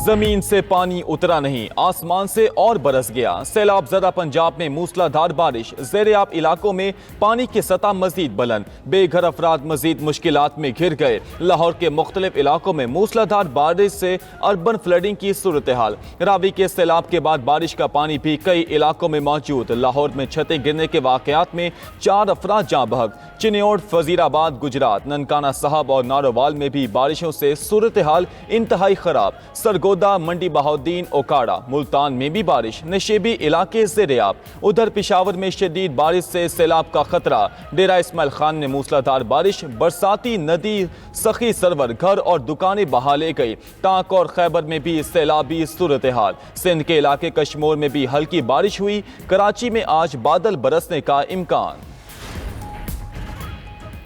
زمین سے پانی اترا نہیں، آسمان سے اور برس گیا۔ سیلاب زدہ پنجاب میں موسلادھار بارش، زیرآب علاقوں میں پانی کی سطح مزید بلند، بے گھر افراد مزید مشکلات میں گھر گئے۔ لاہور کے مختلف علاقوں میں موسلادھار بارش سے اربن فلڈنگ کی صورتحال۔ راوی کے سیلاب کے بعد بارش کا پانی بھی کئی علاقوں میں موجود۔ لاہور میں چھتیں گرنے کے واقعات میں 4 افراد جاں بحق۔ چنیوٹ، وزیر آباد، گجرات، ننکانہ صاحب اور نارووال میں بھی بارشوں سے صورتحال انتہائی خراب۔ سرگودا، منڈی بہاؤالدین، اوکاڑا، ملتان میں بھی بارش، نشیبی علاقے زیرآب۔ ادھر پشاور میں شدید بارش سے سیلاب کا خطرہ۔ ڈیرہ اسماعیل خان میں موسلادھار بارش، برساتی ندی سخی سرور، گھر اور دکانیں بہا لے گئی۔ ٹانک اور خیبر میں بھی سیلابی صورتحال۔ سندھ کے علاقے کشمور میں بھی ہلکی بارش ہوئی۔ کراچی میں آج بادل برسنے کا امکان۔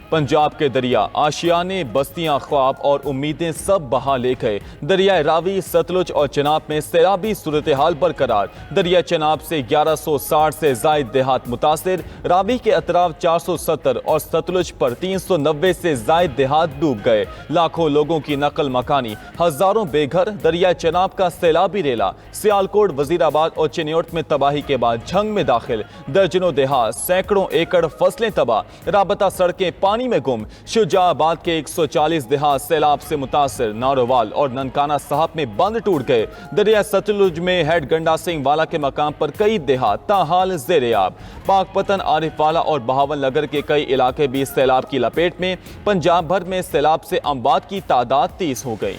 پنجاب کے دریا، آشیانے، بستیاں، خواب اور امیدیں سب بہا لے گئے۔ دریائے راوی، ستلج اور چناب میں سیلابی صورتحال برقرار۔ دریا چناب سے 1160 سے زائد دیہات متاثر۔ راوی کے اطراف 470 اور ستلج پر 390 سے زائد دیہات ڈوب گئے۔ لاکھوں لوگوں کی نقل مکانی، ہزاروں بے گھر۔ دریا چناب کا سیلابی ریلا سیالکوٹ، وزیر آباد اور چنیوٹ میں تباہی کے بعد جھنگ میں داخل۔ درجنوں دیہات، سینکڑوں ایکڑ فصلیں تباہ۔ رابطہ سڑکیں پانی میں گم۔ شجاع آباد کے 140 دیہات سیلاب سے متاثر۔ نارووال اور ننکانہ صاحب میں بند ٹوٹ گئے۔ دریا ستلج میں ہیڈ گنڈا سنگھ والا کے مقام پر کئی دیہات تاحال زیرآب۔ پاک پتن، عارف والا اور بہاول نگر کے کئی علاقے بھی سیلاب کی لپیٹ میں۔ پنجاب بھر میں سیلاب سے اموات کی تعداد 30 ہو گئی۔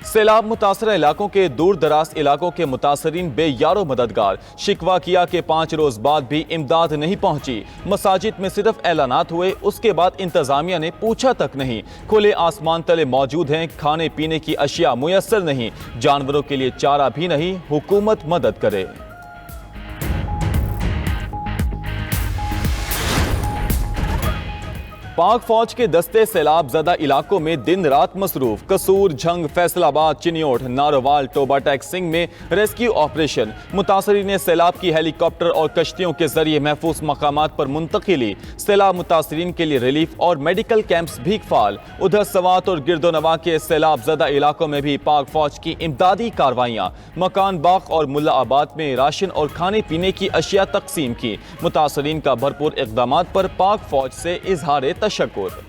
سیلاب متاثرہ علاقوں کے دور دراز علاقوں کے متاثرین بے یار و مددگار۔ شکوہ کیا کہ 5 روز بعد بھی امداد نہیں پہنچی۔ مساجد میں صرف اعلانات ہوئے، اس کے بعد انتظامیہ نے پوچھا تک نہیں۔ کھلے آسمان تلے موجود ہیں، کھانے پینے کی اشیاء میسر نہیں، جانوروں کے لیے چارہ بھی نہیں، حکومت مدد کرے۔ پاک فوج کے دستے سیلاب زدہ علاقوں میں دن رات مصروف۔ قصور، جھنگ، فیصل آباد، چنیوٹ، نارووال، ٹوبا ٹیک سنگھ میں ریسکیو آپریشن۔ متاثرین سیلاب کی ہیلی کاپٹر اور کشتیوں کے ذریعے محفوظ مقامات پر منتقلی۔ سیلاب متاثرین کے لیے ریلیف اور میڈیکل کیمپس بھی فعال۔ ادھر سوات اور گرد و نواح کے سیلاب زدہ علاقوں میں بھی پاک فوج کی امدادی کارروائیاں۔ مکان باغ اور ملا آباد میں راشن اور کھانے پینے کی اشیاء تقسیم کی۔ متاثرین کا بھرپور اقدامات پر پاک فوج سے اظہار تشکر۔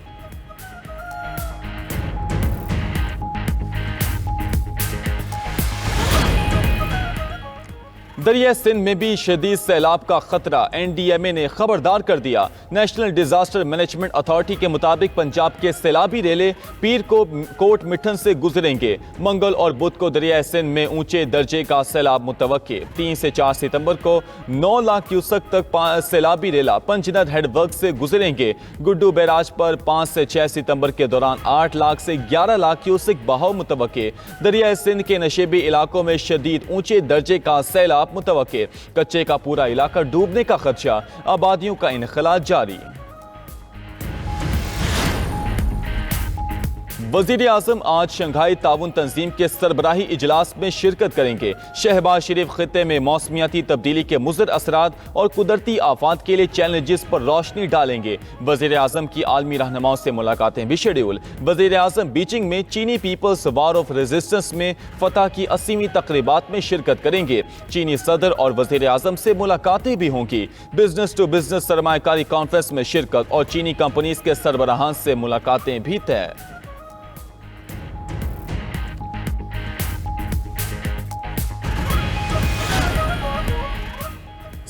دریا سندھ میں بھی شدید سیلاب کا خطرہ۔ این ڈی ایم اے نے خبردار کر دیا۔ نیشنل ڈیزاسٹر مینجمنٹ اتھارٹی کے مطابق پنجاب کے سیلابی ریلے پیر کو کوٹ مٹھن سے گزریں گے۔ منگل اور بدھ کو دریائے سندھ میں اونچے درجے کا سیلاب متوقع۔ 3 سے 4 ستمبر کو 9 لاکھ کیوسک تک سیلابی ریلا پنجند ہیڈ ورک سے گزریں گے۔ گڈو بیراج پر 5 سے 6 ستمبر کے دوران 8 لاکھ سے 11 لاکھ کیوسک بہاؤ متوقع۔ دریائے سندھ کے نشیبی علاقوں میں شدید اونچے درجے کا سیلاب متوقع۔ کچے کا پورا علاقہ ڈوبنے کا خدشہ، آبادیوں کا انخلاء جاری۔ وزیر اعظم آج شنگھائی تعاون تنظیم کے سربراہی اجلاس میں شرکت کریں گے۔ شہباز شریف خطے میں موسمیاتی تبدیلی کے مضر اثرات اور قدرتی آفات کے لیے چیلنجز پر روشنی ڈالیں گے۔ وزیر اعظم کی عالمی رہنماؤں سے ملاقاتیں بھی شیڈول۔ وزیر اعظم بیجنگ میں چینی پیپلز وار آف ریزسٹنس میں فتح کی 80ویں تقریبات میں شرکت کریں گے۔ چینی صدر اور وزیر اعظم سے ملاقاتیں بھی ہوں گی۔ بزنس ٹو بزنس سرمایہ کاری کانفرنس میں شرکت اور چینی کمپنیز کے سربراہان سے ملاقاتیں بھی طے۔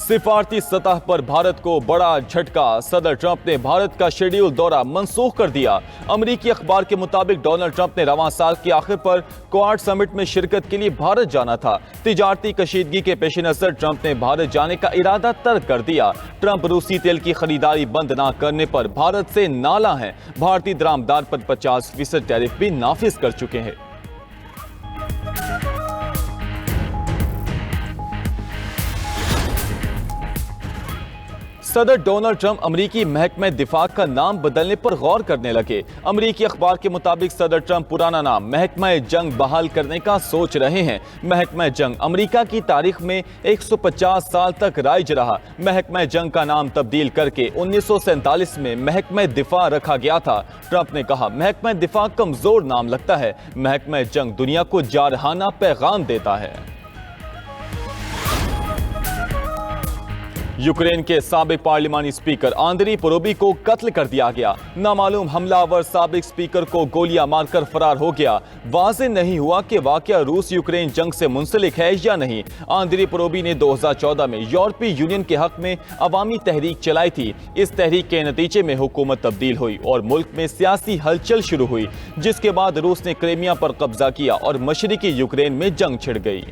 سفارتی سطح پر بھارت کو بڑا جھٹکا، صدر ٹرمپ نے بھارت کا شیڈول دورہ منسوخ کر دیا۔ امریکی اخبار کے مطابق ڈونلڈ ٹرمپ نے رواں سال کے آخر پر کوآڈ سمٹ میں شرکت کے لیے بھارت جانا تھا۔ تجارتی کشیدگی کے پیش نظر ٹرمپ نے بھارت جانے کا ارادہ ترک کر دیا۔ ٹرمپ روسی تیل کی خریداری بند نہ کرنے پر بھارت سے نالاں ہیں۔ بھارتی درآمدات پر 50% ٹیرف بھی نافذ کر چکے ہیں۔ صدر ڈونلڈ ٹرمپ امریکی محکمہ دفاع کا نام بدلنے پر غور کرنے لگے۔ امریکی اخبار کے مطابق صدر ٹرمپ پرانا نام محکمہ جنگ بحال کرنے کا سوچ رہے ہیں۔ محکمہ جنگ امریکہ کی تاریخ میں 150 سال تک رائج رہا۔ محکمہ جنگ کا نام تبدیل کر کے 1947 میں محکمہ دفاع رکھا گیا تھا۔ ٹرمپ نے کہا، محکمہ دفاع کمزور نام لگتا ہے۔ محکمہ جنگ دنیا کو جارحانہ پیغام دیتا ہے۔ یوکرین کے سابق پارلیمانی اسپیکر آندری پروبی کو قتل کر دیا گیا۔ نامعلوم حملہ آور سابق اسپیکر کو گولیاں مار کر فرار ہو گیا۔ واضح نہیں ہوا کہ واقعہ روس یوکرین جنگ سے منسلک ہے یا نہیں۔ آندری پروبی نے 2014 میں یورپی یونین کے حق میں عوامی تحریک چلائی تھی۔ اس تحریک کے نتیجے میں حکومت تبدیل ہوئی اور ملک میں سیاسی ہلچل شروع ہوئی، جس کے بعد روس نے کرائمیا پر قبضہ کیا اور مشرقی یوکرین میں جنگ چھڑ گئی۔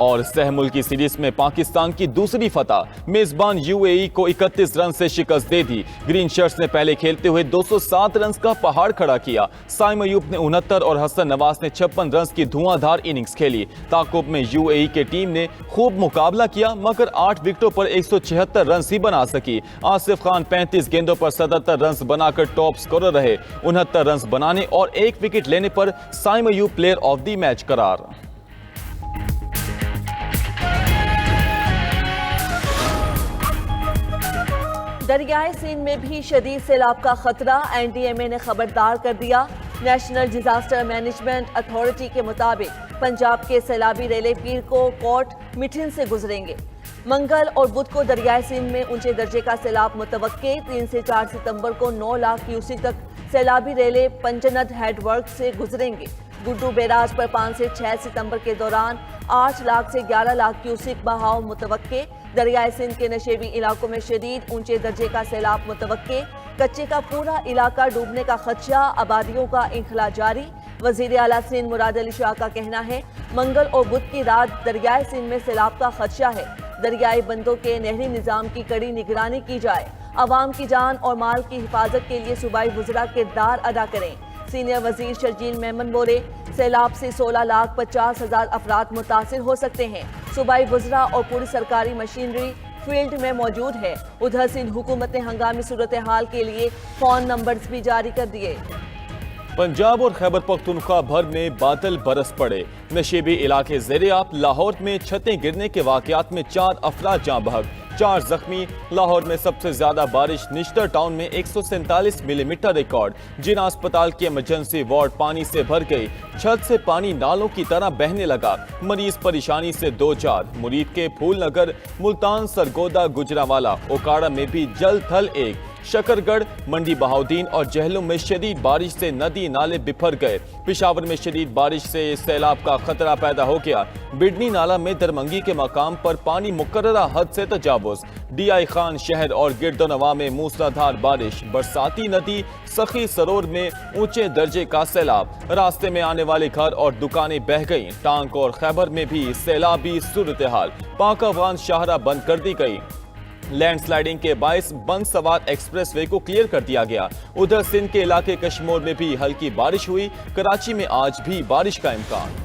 اور سہ ملکی سیریز میں پاکستان کی دوسری فتح، میزبان یو اے ای کو 31 رن سے شکست دے دی۔ گرین شرٹس نے پہلے کھیلتے ہوئے 207 رنز کا پہاڑ کھڑا کیا۔ سائم ایوب نے 69 اور حسن نواز نے 56 رنز کی دھواں دھار اننگز کھیلی۔ تعاقب میں یو اے ای کی ٹیم نے خوب مقابلہ کیا، مگر 8 وکٹوں پر 176 رنز ہی بنا سکی۔ آصف خان 35 گیندوں پر 77 رنز بنا کر ٹاپ سکورر رہے۔ 69 رنز بنانے اور 1 وکٹ لینے پر Saim Ayub player of the match قرار۔ دریائے سندھ میں بھی شدید سیلاب کا خطرہ، این ڈی ایم اے نے خبردار کر دیا۔ نیشنل ڈیزاسٹر مینجمنٹ اتھارٹی کے مطابق پنجاب کے سیلابی ریلے پیر کو کوٹ مٹھن سے گزریں گے۔ منگل اور بدھ کو دریائے سندھ میں اونچے درجے کا سیلاب متوقع۔ 3 سے 4 ستمبر کو 9 لاکھ کیوسیک تک سیلابی ریلے پنجند ہیڈ ورک سے گزریں گے۔ گڈو بیراج پر 5 سے 6 ستمبر کے دوران 8 لاکھ سے 11 لاکھ کیوسیک بہاؤ متوقع۔ دریائے سندھ کے نشیبی علاقوں میں شدید اونچے درجے کا سیلاب متوقع۔ کچے کا پورا علاقہ ڈوبنے کا خدشہ، آبادیوں کا انخلا جاری۔ وزیر اعلیٰ سندھ مراد علی شاہ کا کہنا ہے، منگل اور بدھ کی رات دریائے سندھ میں سیلاب کا خدشہ ہے۔ دریائی بندوں کے نہری نظام کی کڑی نگرانی کی جائے۔ عوام کی جان اور مال کی حفاظت کے لیے صوبائی وزراء کردار ادا کریں۔ سینئر وزیر شرجیل میمن بولے، سیلاب سے 16,50,000 افراد متاثر ہو سکتے ہیں۔ صوبائی وزراء اور پوری سرکاری مشینری فیلڈ میں موجود ہے۔ ادھر سندھ حکومت نے ہنگامی صورتحال کے لیے فون نمبرز بھی جاری کر دیے۔ پنجاب اور خیبر پختونخوا بھر میں بادل برس پڑے۔ نشیبی علاقے زیریاب لاہور میں چھتیں گرنے کے واقعات میں 4 افراد جاں بحق، 4 زخمی۔ لاہور میں سب سے زیادہ بارش نشتر ٹاؤن میں 147 ملی میٹر ریکارڈ۔ جنا اسپتال کی ایمرجنسی وارڈ پانی سے بھر گئی، چھت سے پانی نالوں کی طرح بہنے لگا، مریض پریشانی سے 2-4۔ مرید کے پھول نگر، ملتان، سرگودا، گجرانوالہ، اوکاڑا میں بھی جل تھل ایک۔ شکر گڑھ، منڈی بہاؤدین اور جہلم میں شدید بارش سے ندی نالے بپھر گئے۔ پشاور میں شدید بارش سے سیلاب کا خطرہ پیدا ہو گیا۔ بڈنی نالہ میں درمنگی کے مقام پر پانی مقررہ حد سے تجاوز۔ ڈی آئی خان شہر اور گرد و نواح میں موسلادھار بارش، برساتی ندی سخی سرور میں اونچے درجے کا سیلاب۔ راستے میں آنے والے گھر اور دکانیں بہہ گئیں۔ ٹانک اور خیبر میں بھی سیلابی صورتحال، پاک افغان شاہراہ بند کر دی گئی۔ لینڈ سلائیڈنگ کے باعث بند سوات ایکسپریس وے کو کلیئر کر دیا گیا۔ ادھر سندھ کے علاقے کشمور میں بھی ہلکی بارش ہوئی۔ کراچی میں آج بھی بارش کا امکان۔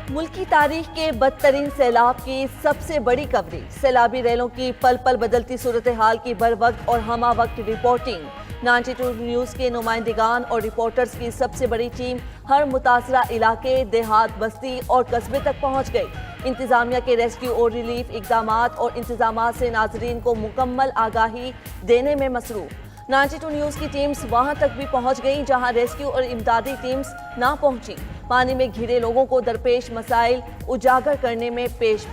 ملکی تاریخ کے بدترین سیلاب کی سب سے بڑی کوریج، سیلابی ریلوں کی پل پل بدلتی صورتحال کی بر وقت اور ہمہ وقت رپورٹنگ۔ 92 نیوز کے نمائندگان اور رپورٹرز کی سب سے بڑی ٹیم ہر متاثرہ علاقے، دیہات، بستی اور قصبے تک پہنچ گئی۔ انتظامیہ کے ریسکیو اور ریلیف اقدامات اور انتظامات سے ناظرین کو مکمل آگاہی دینے میں مصروف۔ 92 نیوز کی ٹیمز وہاں تک بھی پہنچ گئیں جہاں ریسکیو اور امدادی ٹیمز نہ پہنچی۔ پانی میں گھرے لوگوں کو درپیش مسائل اجاگر کرنے میں پیش